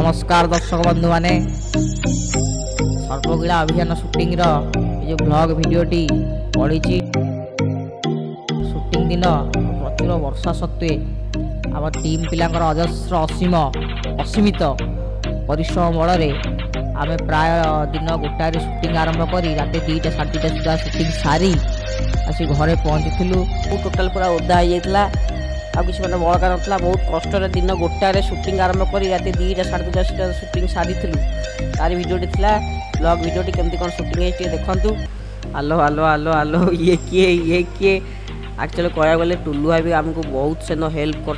नमस्कार दर्शक बंधु माने सर्पगीला अभियान शूटिंग रो जो ब्लॉग वीडियोटी पड़ी शूटिंग दिन प्रचुर वर्षा सत्वे आम टीम पिलांकर अजस्र असीमित परिश्रम बल आम प्राय दिन गोटाए शूटिंग आरंभ कर रात 2टा साढ़े 2टा सुधा शूटिंग सारी आसी घरे पहुँचीलु। टोटाल पूरा ओदा हो जाता आ कि मैंने बड़का ना बहुत कष्ट दिन गोटाए शूटिंग आरंभ कर रात 2टा साढ़े 2टा सुधा शूटिंग सारी तार भिडियोटी था ब्लॉग भिडियोटी केमती कौन शूटिंग है देखूँ। आलो आलो आलो आलो ये किए एक्चुअली कह गले टुलू भाई भी आमको बहुत सेन हेल्प कर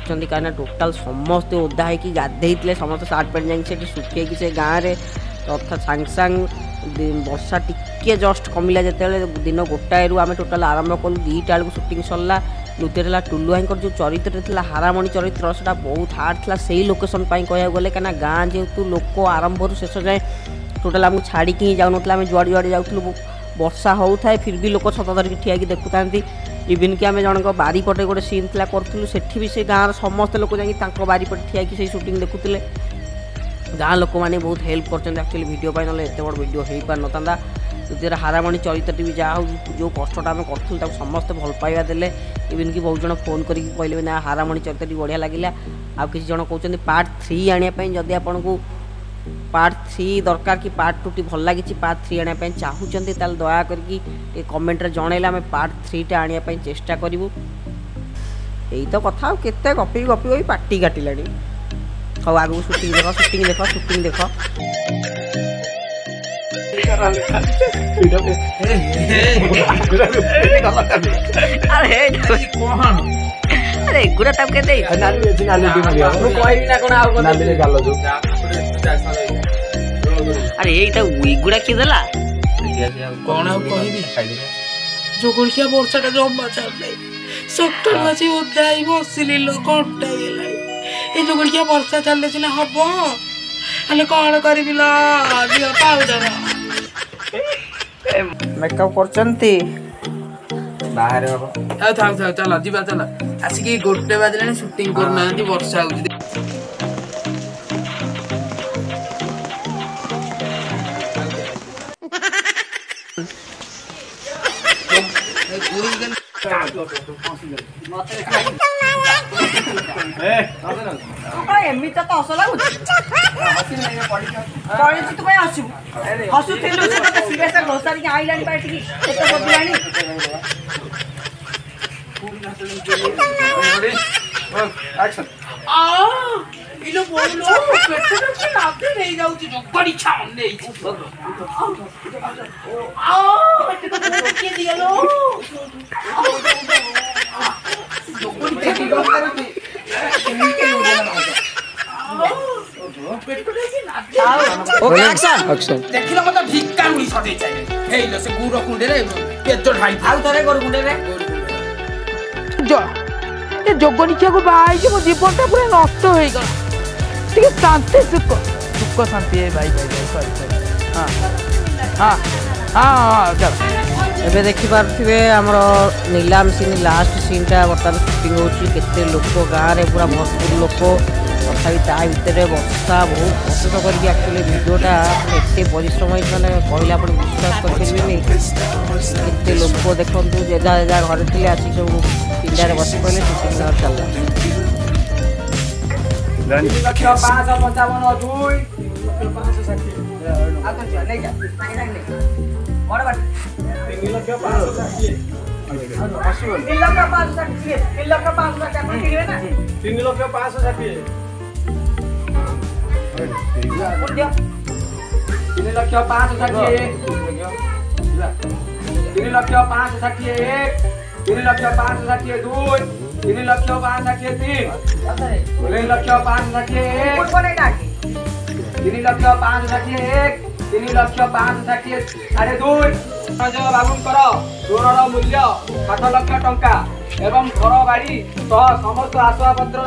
टोटाल समस्ते ओदा होगी गाधे समस्त सार्ट पैंट जाकि सुखे से गाँव में तथा सांग सांग वर्षा टिके जस्ट कमिला जिते दिन गोटाए आम टोटाल आरंभ कलु 2टा बेलू शूटिंग सरला। नृत्य टुलू भाई जो चरित्र था हारामणि चरित्र से बहुत हार्ड था से लोकेशन कह गले कहीं गाँ जेहतु लोक आरंभ शेष जाए टोटाल आमको छाड़ी ही जाऊन आम जुआड़े जुआड़े जाऊँ वर्षा होता है फिर भी लोक छत धरिकी ठिया देखु था इवन कि आम जनक बारीपटे गोटे सीन था करूँ सेठी भी से गाँव समस्त लोक जा बारीपटे ठिया कि शूटिंग देखुले गाँ लोक मैंने बहुत हेल्प कर एक्चुअली वीडियो पाई ना एत बड़ वीडियो हो पार ना नृत्य हारामणि चरित्र भी जहाँ जो कष्टा आम करूँ समस्त भल पाइबा देले इवन कि बहुत जन फोन करके कहले ना हारामणि चरित्र बढ़िया लगे आ कि जन कहते पार्ट 3 आने जदि आपन को पार्ट 3 दरकार कि पार्ट 2 टी भल लगी पार्ट 3 आने चाहूँगी दया करके कमेंट जनइले आम पार्ट 3 टा आने चेष्टा करूँ। यही तो कथा केते गपी गपी पार्टी काटिला हाँ आगू शूटिंग देख शूटिंग देख शूटिंग देख अरे गुरा तब के दे अरे यही तो गुड़ा किए देला कौन आ कहबी जो गुड़िया वर्षाटा जमा छाड़े सकाल मासी ओदा बसिली लो घंटा गेला ये जो गुड़िया वर्षा छाड़ले सिना हम हेल्ले कौन करी दिह पाउडर मेकअप करचंती बाहर चल जीवा चल आसिक गोटे बाजिले शूटिंग करना वर्षा हो देखिल मत ढिक्का मुड़ी सजे चाहिए हेलो से गुरो कुंडे रे पेट ढाई आउ थरे गुरो कुंडे रे जो ए जोगनिखिया को भाई जे मो जीवनटा पूरा नष्ट होई गला ठीक शांति सुख शांति है भाई सॉरी हां हां हां चल एबे देखि पारथिबे हमर नीलाम सीन लास्ट सीन टा बर्तमान शूटिंग होची केते लोक गाँव रे पूरा भरपूर लोक तथापि ता भितर वर्षा बहुत कष्ट करके एक्चुअली वीडियोटा एत परिश्रम मैंने कहले आप विश्वास करें एत लोक देखूँ जेजा जेजा घर थे आसिक सब पिंडारे बस पड़े शूटिंग चलला 3 लाख 560 अरे 2 बाबूंकर ऋणर मूल्य 7 लाख टंका एवं घर बाड़ी समस्त आसवाबपत्र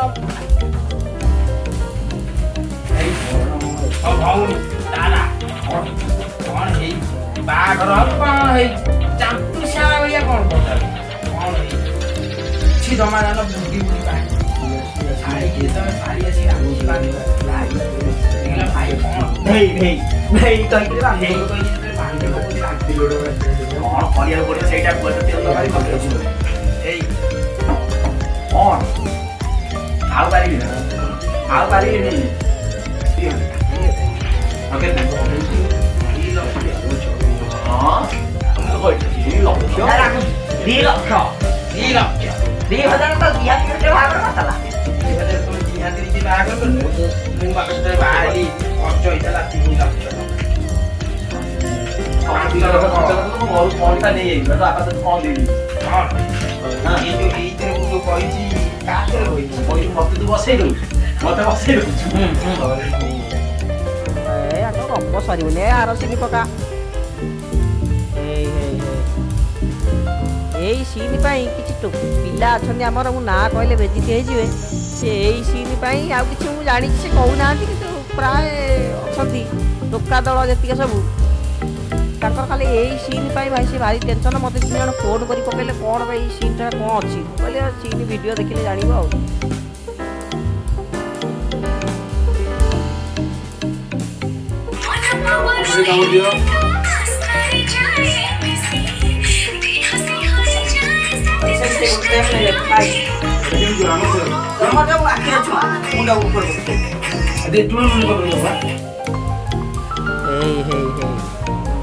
जमा जान बुद्धि बुद्धि ହେଇ ହେଇ ହେଇ କହିକି ରାନ୍ଧି କହିକି ପାଣି ପକଉଚି ରାନ୍ଧି ଲୋଡ କଣ କରିବାକୁ ପଡିବ ସେଇଟା କୁହ ତେଲ ତରକାରୀ ପକେଇଛୁ ହେଇ କଣ ଆଉ ପାରିବି ନା ଆଉ ପାରିବିନି ଓକେ ହଁ 2,000 ତ ନିହାତି ଗୋଟେ ଭାବରେ କରିଦେଲା 2,000 ତ ନିହାତି କିଛି ବାହାଘର କରିଦେଲା ମୁଁ ବାପା ବାହାରି ଖର୍ଚ୍ଚ ହେଇଥିଲା 3,00,000 ଘରୁ ପଇସା ନେଇଯାଇଛି ତ ବାପା ତ କଣ ଦେବି ଏଇଥିରେ ମୁଁ ଯୋଉ କହିଛି କାହାରେ କହିଛି କହିଛି ମତେ ତୁ ବସେଇ ଦଉଛୁ ମତେ ବସେଇ ଦଉଛୁ ଗପ ସରିବନି ଆର ସିନି ପକା ଏଇ ସିନ୍ ପାଇଁ କିଛି ପିଲା ଅଛନ୍ତି ଆମର ମୁଁ ନାଁ କହିଲେ ବେଜିତ ହେଇଯିବେ ସେ ଏଇ ସିନ୍ ପାଇଁ ଆଉ କିଛି ମୁଁ ଜାଣିଛି ସେ କହୁନାହାନ୍ତି କିନ୍ତୁ ପ୍ରାୟ ଅଛନ୍ତି ଟୋକା ଦଳ ଯେତିକି ସବୁ ତାଙ୍କର ଖାଲି ଏଇ ସିନ୍ ପାଇଁ ଭାଇ ସେ ଭାରି ଟେନସନ୍ ମୋତେ 3 ଜଣ ଫୋନ୍ କରି ପକେଇଲେ କ'ଣ ଭାଇ ଏଇ ସିନ୍ଟା କ'ଣ ଅଛି କହିଲେ ସିନ୍ ଭିଡ଼ିଓ ଦେଖିଲେ ଜାଣିବ ଆଉ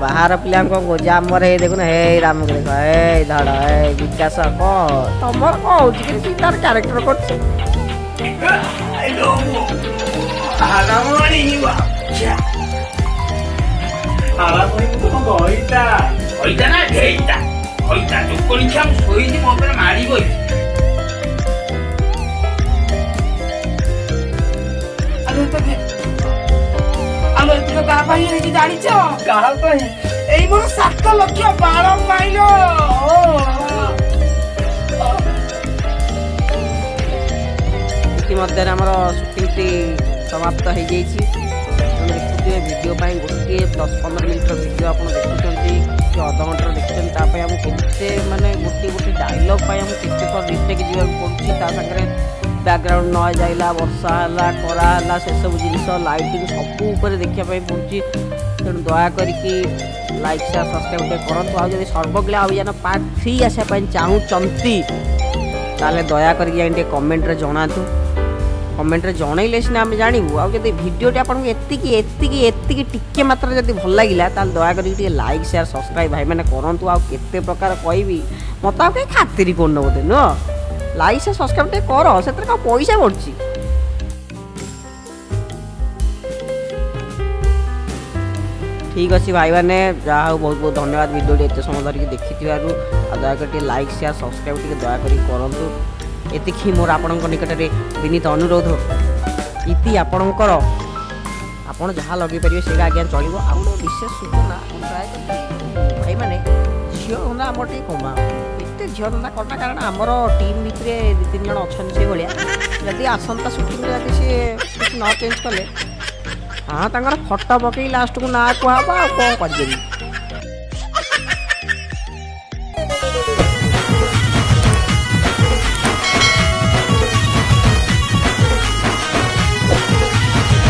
ବାହାର ପିଲାଙ୍କ କହୁଛି ଆମର ହେଇ ଦେଖୁନ ହେଇ ରାମକୃଷ୍ଣ ହେଇ ଧଡ଼ ହେଇ ବିକାଶ କ'ଣ ତମର କ'ଣ ହଉଛି କି ତାର କ୍ୟାରେକ୍ଟର କରୁଛି ଜାଣିଛ କାହା ପାଇଁ ଏଇ ମୋର 7 ଲକ୍ଷ ବାଳ ପାଇଲ ଇତିମଧ୍ୟରେ ଆମର ସୁଟିଂଟି ସମାପ୍ତ ହେଇଯାଇଛି ଦେଖୁଥିବେ ଭିଡ଼ିଓ ପାଇଁ ଗୋଟିଏ 10-15 ମିନିଟ୍ର ଭିଡ଼ିଓ ଆପଣ ଦେଖୁଛନ୍ତି କି ଅଧଘଣ୍ଟାର ଦେଖୁଛନ୍ତି ତା ପାଇଁ ଆମକୁ କେତେ ମାନେ ଗୋଟେ ଡାଇଲଗ୍ ପାଇଁ ଆମକୁ କେତେ ଥର ରିଟେକ୍ ଯିବାକୁ ପଡ଼ୁଛି ତା ସାଙ୍ଗରେ ବ୍ୟାକଗ୍ରାଉଣ୍ଡ ନଏଜ୍ ଆଇଲା ବର୍ଷା ହେଲା ଖରା ହେଲା ସେସବୁ ଜିନିଷ ଲାଇଟିଂ ସବୁ ଉପରେ ଦେଖିବା ପାଇଁ ପଡ଼ୁଛି ତେଣୁ ଦୟାକରିକି ଲାଇକ୍ ସେୟାର ସବସ୍କ୍ରାଇବ୍ ଟିକେ କରନ୍ତୁ ଆଉ ଯଦି ସର୍ବଗିଳା ଅଭିଯାନ ପାର୍ଟ 3 ଆସିବା ପାଇଁ ଚାହୁଁଛନ୍ତି ତାହେଲେ ଦୟାକରିକି ଯାଇ ଟିକେ କମେଣ୍ଟରେ ଜଣାନ୍ତୁ कमेंट रे जनइले सिना आम जानू आ भिडियोटी आपको एतिकी टिके मात्र जब भल लगे ताल दया कर लाइक शेयर सब्सक्राइब भाई मैंने करूँ आ के प्रकार कहि मत आ कहीं खातिर कर बोधे नुह लाइक शेयर सब्सक्राइब टे कर से पैसा बढ़ी ठीक अच्छे भाई मैंने जहाँ बहुत बहुत धन्यवाद भिडियो एत समय धरिकी देखी दयाकर लाइक शेयर सब्सक्राइब टे दयाकर करूँ एति मोर आपण निकट में विनीत अनुरोध इति आपणकर आपण जहाँ लगे पारे से आज्ञा चलो आ विशेष सूचना प्राय भाई मैंने झील धंदा आम टे कमा एत झील धंदा करना कारण आमर टीम भितर 2-3 जन अच्छा से भाया जदि आसंता सुटिंग जब सी न चेंज कले हाँ फटो पकई लास्ट को ना कहवा कौन कर